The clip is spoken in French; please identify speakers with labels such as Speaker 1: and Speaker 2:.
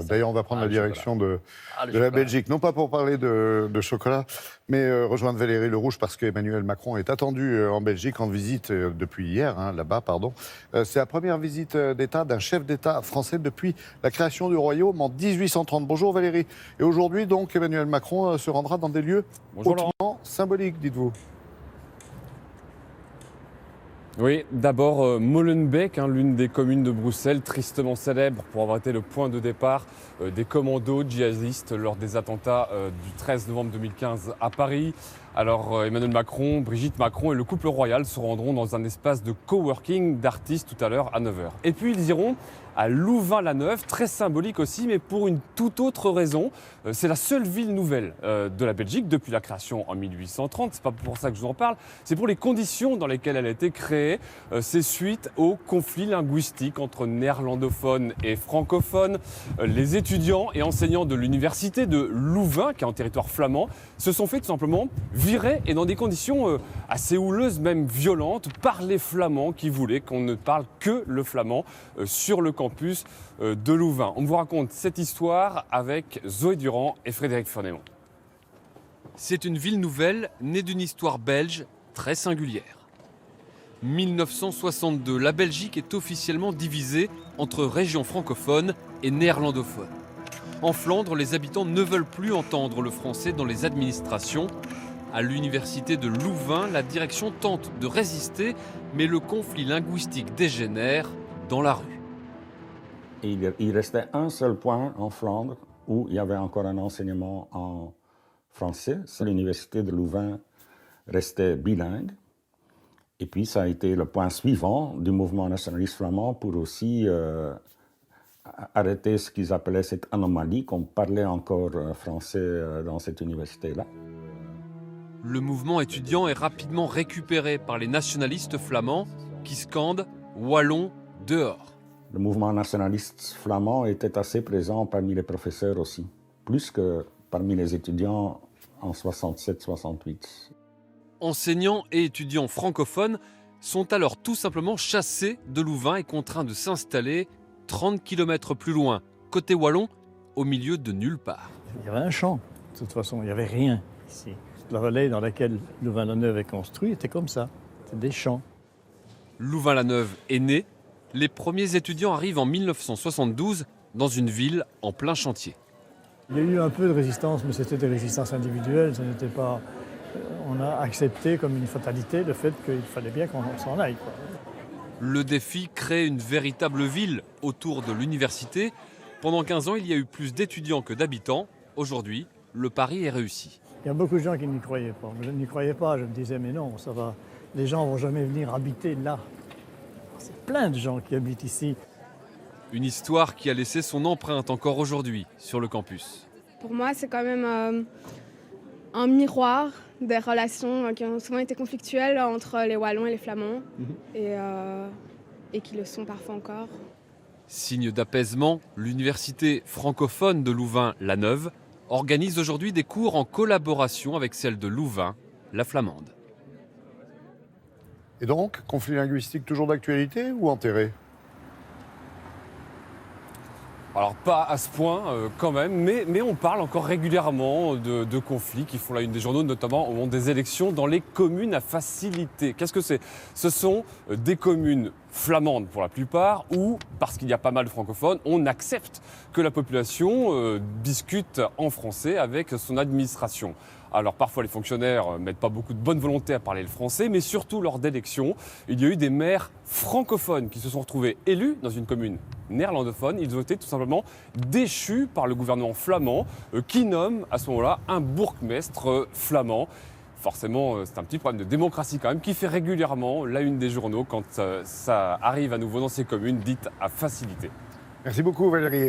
Speaker 1: D'ailleurs, on va prendre la direction de
Speaker 2: Le
Speaker 1: la
Speaker 2: chocolat.
Speaker 1: Belgique, non pas pour parler de chocolat, mais rejoindre Valérie Lerouge parce qu'Emmanuel Macron est attendu en Belgique en visite depuis hier, là-bas, pardon. C'est la première visite d'État d'un chef d'État français depuis la création du royaume en 1830. Bonjour Valérie. Et aujourd'hui, donc, Emmanuel Macron se rendra dans des lieux hautement symboliques, dites-vous.
Speaker 3: Oui, d'abord Molenbeek, l'une des communes de Bruxelles, tristement célèbre pour avoir été le point de départ des commandos djihadistes lors des attentats du 13 novembre 2015 à Paris. Alors Emmanuel Macron, Brigitte Macron et le couple royal se rendront dans un espace de coworking d'artistes tout à l'heure à 9h. Et puis ils iront à Louvain-la-Neuve, très symbolique aussi, mais pour une toute autre raison. C'est la seule ville nouvelle de la Belgique depuis la création en 1830. C'est pas pour ça que je vous en parle, c'est pour les conditions dans lesquelles elle a été créée. C'est suite au conflit linguistique entre néerlandophones et francophones. Les étudiants et enseignants de l'université de Louvain, qui est en territoire flamand, se sont fait tout simplement virer et dans des conditions assez houleuses, même violentes, par les Flamands qui voulaient qu'on ne parle que le flamand sur le campus de Louvain. On vous raconte cette histoire avec Zoé Durand et Frédéric Furnémont.
Speaker 4: C'est une ville nouvelle née d'une histoire belge très singulière. 1962, la Belgique est officiellement divisée entre régions francophones et néerlandophones. En Flandre, les habitants ne veulent plus entendre le français dans les administrations. À l'université de Louvain, la direction tente de résister, mais le conflit linguistique dégénère dans la rue.
Speaker 5: Il restait un seul point en Flandre où il y avait encore un enseignement en français. L'université de Louvain restait bilingue. Et puis ça a été le point suivant du mouvement nationaliste flamand pour aussi arrêter ce qu'ils appelaient cette anomalie, qu'on parlait encore français dans cette université-là.
Speaker 4: Le mouvement étudiant est rapidement récupéré par les nationalistes flamands qui scandent « Wallons dehors ».
Speaker 5: Le mouvement nationaliste flamand était assez présent parmi les professeurs aussi, plus que parmi les étudiants en 67-68.
Speaker 4: Enseignants et étudiants francophones sont alors tout simplement chassés de Louvain et contraints de s'installer 30 km plus loin, côté wallon, au milieu de nulle part.
Speaker 2: Il y avait un champ, de toute façon, il n'y avait rien ici. La vallée dans laquelle Louvain-la-Neuve est construit était comme ça, c'était des champs.
Speaker 4: Louvain-la-Neuve est né. Les premiers étudiants arrivent en 1972 dans une ville en plein chantier.
Speaker 2: Il y a eu un peu de résistance, mais c'était des résistances individuelles, ce n'était pas... On a accepté comme une fatalité le fait qu'il fallait bien qu'on s'en aille, quoi.
Speaker 4: Le défi crée une véritable ville autour de l'université. Pendant 15 ans, il y a eu plus d'étudiants que d'habitants. Aujourd'hui, le pari est réussi.
Speaker 2: Il y a beaucoup de gens qui n'y croyaient pas. Je n'y croyais pas, je me disais, mais non, ça va. Les gens ne vont jamais venir habiter là. C'est plein de gens qui habitent ici.
Speaker 4: Une histoire qui a laissé son empreinte encore aujourd'hui sur le campus.
Speaker 6: Pour moi, c'est quand même un miroir des relations qui ont souvent été conflictuelles entre les Wallons et les Flamands, et qui le sont parfois encore.
Speaker 4: Signe d'apaisement, l'université francophone de Louvain-la-Neuve organise aujourd'hui des cours en collaboration avec celle de Louvain, la flamande.
Speaker 1: Et donc, conflit linguistique toujours d'actualité ou enterré ?
Speaker 3: Alors pas à ce point quand même, mais on parle encore régulièrement de conflits qui font la une des journaux, notamment au moment des élections dans les communes à facilité. Qu'est-ce que c'est ? Ce sont des communes flamandes pour la plupart, où, parce qu'il y a pas mal de francophones, on accepte que la population discute en français avec son administration. Alors parfois les fonctionnaires mettent pas beaucoup de bonne volonté à parler le français, mais surtout lors d'élections, il y a eu des maires francophones qui se sont retrouvés élus dans une commune néerlandophone. Ils ont été tout simplement déchus par le gouvernement flamand qui nomme à ce moment-là un bourgmestre flamand. Forcément, c'est un petit problème de démocratie quand même qui fait régulièrement la une des journaux quand ça arrive à nouveau dans ces communes dites à facilité.
Speaker 1: Merci beaucoup Valérie.